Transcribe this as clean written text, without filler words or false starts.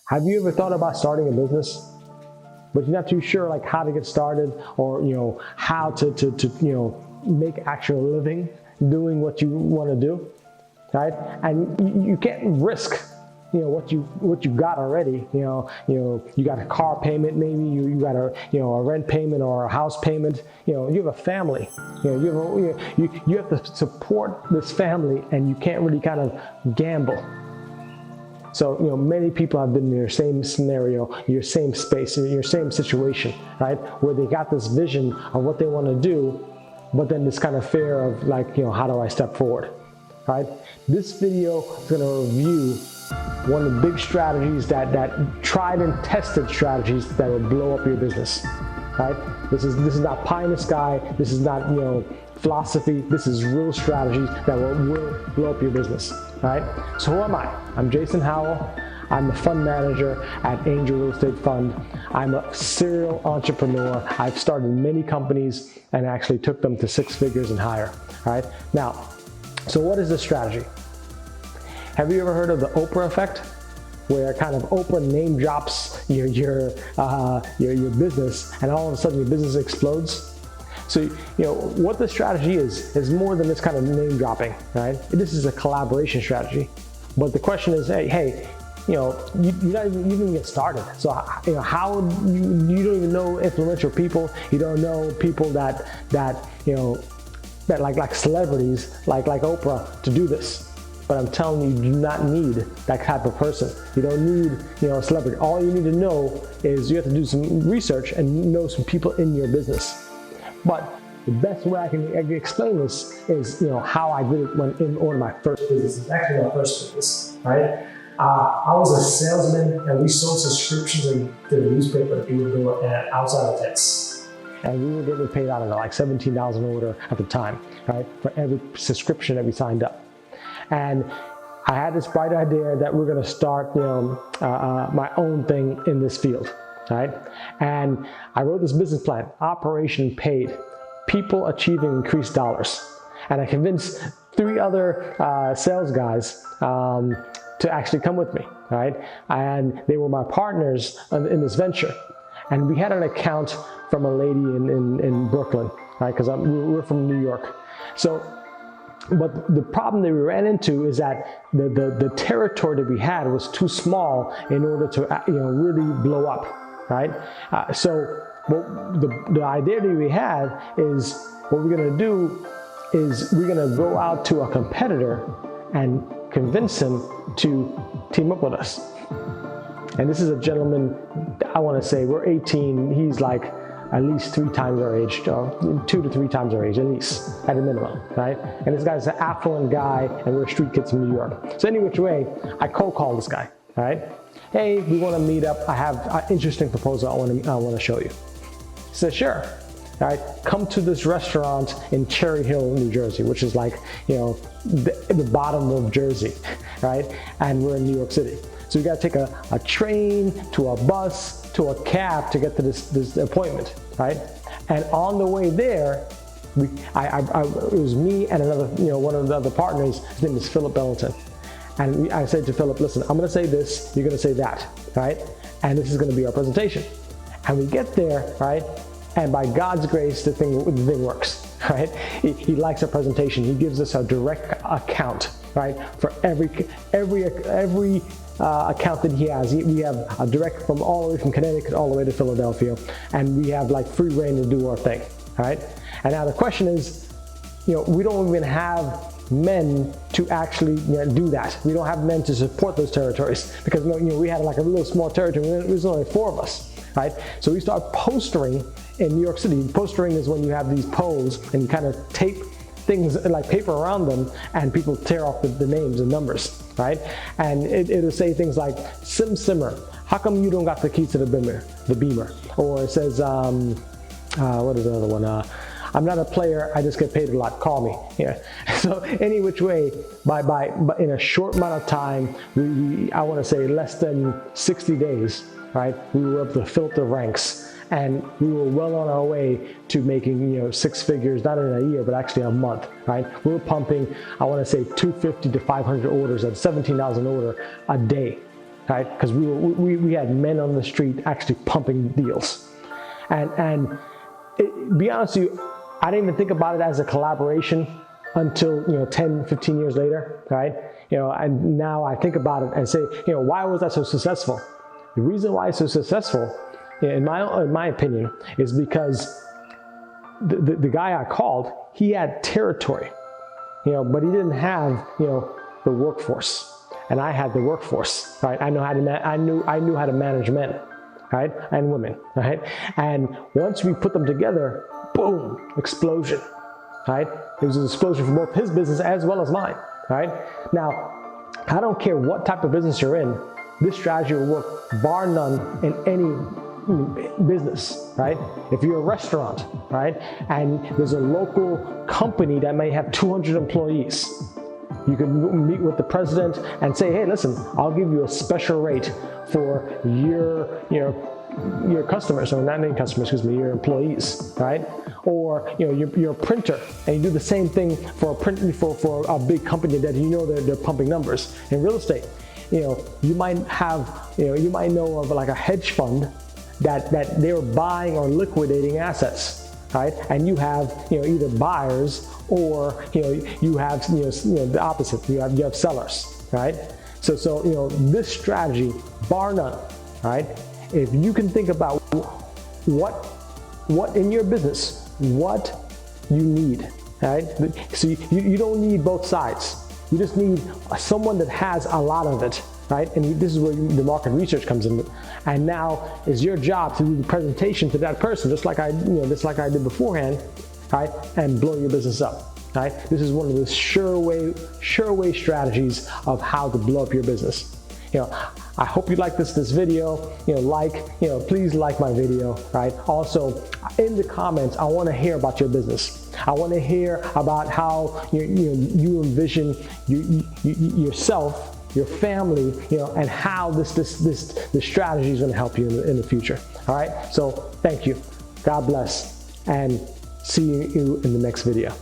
Have you ever thought about starting a business, but you're not too sure like how to get started, or how to make actual living doing what you want to do, right? And you can't risk what you got already. You got a car payment, maybe you got a rent payment or a house payment. You have a family. You have to support this family, and you can't really kind of gamble. So, many people have been in your same scenario, your same space, your same situation, right? Where they got this vision of what they want to do, but then this kind of fear of like, how do I step forward, right? This video is going to review one of the big strategies that tried and tested strategies that will blow up your business, right? This is not pie in the sky. This is not, philosophy. This is real strategies that will blow up your business, right? So who am I? I'm Jason Howell. I'm a fund manager at Angel Real Estate Fund. I'm a serial entrepreneur. I've started many companies and actually took them to 6 figures and higher, right? Now, so what is the strategy? Have you ever heard of the Oprah effect? Where kind of Oprah name drops your business, and all of a sudden your business explodes. So, what the strategy is more than this kind of name dropping, right? This is a collaboration strategy. But the question is, hey, you didn't get started. So, how you don't even know influential people. You don't know people that like celebrities, like Oprah, to do this. But I'm telling you, you do not need that type of person. You don't need, a celebrity. All you need to know is you have to do some research and know some people in your business. But the best way I can explain this is, how I did it when in one of my first businesses. It's actually my first business, right? I was a salesman, and we sold subscriptions to the newspaper door outside of tents. And we were getting paid, I don't know, like $17 an order at the time, right? For every subscription that we signed up. And I had this bright idea that we're going to start, my own thing in this field, right? And I wrote this business plan: operation paid, people achieving increased dollars. And I convinced 3 other sales guys to actually come with me, right? And they were my partners in this venture. And we had an account from a lady in Brooklyn, right? Because we're from New York. But the problem that we ran into is that the territory that we had was too small in order to really blow up, right? So the idea that we had is, what we're going to do is we're going to go out to a competitor and convince him to team up with us. And this is a gentleman, I want to say, we're 18, he's like at least 3 times our age, 2 to 3 times our age, at least, at a minimum, right? And this guy's an affluent guy, and we're street kids from New York. So any which way, I cold called this guy, all right? Hey, we want to meet up. I have an interesting proposal I want to show you. He said, sure. All right, come to this restaurant in Cherry Hill, New Jersey, which is like, the bottom of Jersey, right? And we're in New York City. So we got to take a train to a bus to a cab to get to this appointment, right? And on the way there, it was me and another, one of the other partners. His name is Philip Bellington. And I said to Philip, listen, I'm going to say this, you're going to say that, right? And this is going to be our presentation. And we get there, right? And by God's grace, the thing works, right? He likes our presentation. He gives us a direct account, right? For every account that he has. We have a direct from all the way from Connecticut all the way to Philadelphia, and we have like free reign to do our thing, all right? And now the question is, we don't even have men to actually do that. We don't have men to support those territories, because we had like a little small territory. There was only 4 of us, right? So we start postering in New York City. Postering is when you have these poles and you kind of tape things like paper around them, and people tear off the names and numbers, right? And it'll say things like, Simmer, how come you don't got the keys to the Beamer? Or it says, what is the other one? I'm not a player, I just get paid a lot, call me. Yeah. So any which way, by in a short amount of time, I want to say less than 60 days, right? We were able to filter ranks. And we were well on our way to making, 6 figures, not in a year, but actually a month, right? We were pumping, I want to say 250 to 500 orders at $17 an order a day, right? Because we had men on the street actually pumping deals. And be honest with you, I didn't even think about it as a collaboration until 10, 15 years later, right? And now I think about it and say, why was I so successful? The reason why it's so successful, in my opinion, is because the guy I called, he had territory, but he didn't have the workforce, and I had the workforce, right? I knew how to manage men, right, and women, right? And once we put them together, boom, explosion, right? It was an explosion for both his business as well as mine, right? Now, I don't care what type of business you're in, this strategy will work bar none in any business, right? If you're a restaurant, right, and there's a local company that may have 200 employees, you can meet with the president and say, hey, listen, I'll give you a special rate for your customers, or not customers, excuse me, your employees, right? Or you're a printer and you do the same thing for a big company that they're pumping numbers. In real estate, you might know of like a hedge fund that they're buying or liquidating assets, right? And you have either buyers or you have the opposite. You have sellers, right? So this strategy, bar none, right? If you can think about what in your business, what you need, right? So you don't need both sides. You just need someone that has a lot of it, right? And this is where the market research comes in. And now it's your job to do the presentation to that person, just like I did beforehand, right? And blow your business up, right? This is one of the sure way strategies of how to blow up your business. I hope you like this video. Please like my video, right? Also, in the comments, I want to hear about your business. I want to hear about how you envision yourself, your family, and how this strategy is going to help you in the future. All right. So thank you. God bless, and see you in the next video.